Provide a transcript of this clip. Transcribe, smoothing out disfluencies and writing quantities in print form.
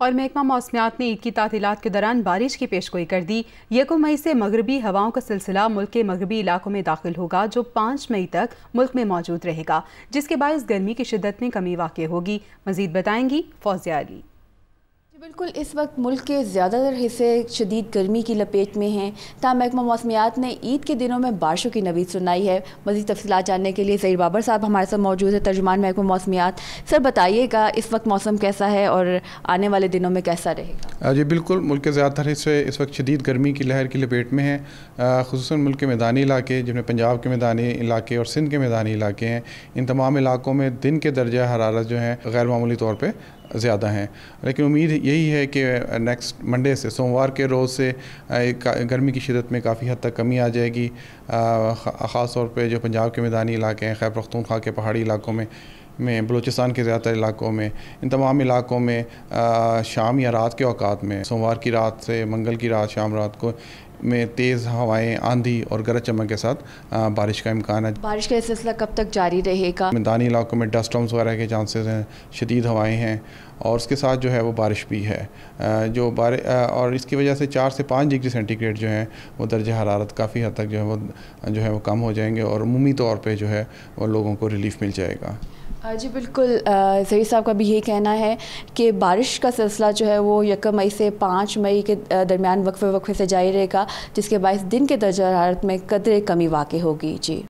और महकमा मौसमियात ने ईद की तातीलात के दौरान बारिश की पेशगोई कर दी। 1 मई से मगरबी हवाओं का सिलसिला मुल्क के मगरबी इलाकों में दाखिल होगा, जो 5 मई तक मुल्क में मौजूद रहेगा, जिसके बायस गर्मी की शिद्दत में कमी वाक़ई होगी। मज़ीद बताएंगी फौजिया अली। बिल्कुल, इस वक्त मुल्क के ज़्यादातर हिस्से शदीद गर्मी की लपेट में हैं। ताहम महकमा मौसमियात ने ईद के दिनों में बारिशों की नवीद सुनाई है। मज़ीद तफसीलात जानने के लिए ज़हीर बाबर साहब हमारे साथ मौजूद है, तर्जुमान महकमा मौसमियात। सर बताइएगा, इस वक्त मौसम कैसा है और आने वाले दिनों में कैसा रहेगा? जी बिल्कुल, मुल्क के ज़्यादातर हिस्से इस वक्त शदीद गर्मी की लहर की लपेट में हैं। ख़ुसूसन मुल्क के मैदानी इलाके, जिनमें पंजाब के मैदानी इलाके और सिंध के मैदानी इलाके हैं, इन तमाम इलाकों में दिन के दर्जा हरारत जो हैं गैर मामूली तौर पर ज़्यादा हैं। लेकिन उम्मीद यही है कि नेक्स्ट मंडे से, सोमवार के रोज़ से गर्मी की शिदत में काफ़ी हद तक कमी आ जाएगी। ख़ास तौर पे जो पंजाब के मैदानी इलाके हैं, खैबर पख्तूनख्वा के पहाड़ी इलाकों में बलूचिस्तान के ज़्यादातर इलाकों में, इन तमाम इलाकों में शाम या रात के औकात में, सोमवार की रात से मंगल की रात, शाम रात को में तेज़ हवाएं, आंधी और गरज चमक के साथ बारिश का इम्कान है। बारिश का सिलसिला कब तक जारी रहेगा? मैदानी इलाकों में डस्ट स्टॉर्म्स वगैरह के चांसेस हैं, शदीद हवाएं हैं और उसके साथ जो है वो बारिश भी है। और इसकी वजह से 4 से 5 डिग्री सेंटीग्रेड जो है वो दर्जा हरारत काफ़ी हद तक जो है वो कम हो जाएंगे और अमूमी तौर पर जो है वो लोगों को रिलीफ मिल जाएगा। जी बिल्कुल, ज़हीर साहब का भी यही कहना है कि बारिश का सिलसिला जो है वो 1 मई से 5 मई के दरमियान वक्फे से जारी रहेगा, जिसके बायस दिन के दर्जा हरारत में कदरे कमी वाक़ई होगी। जी।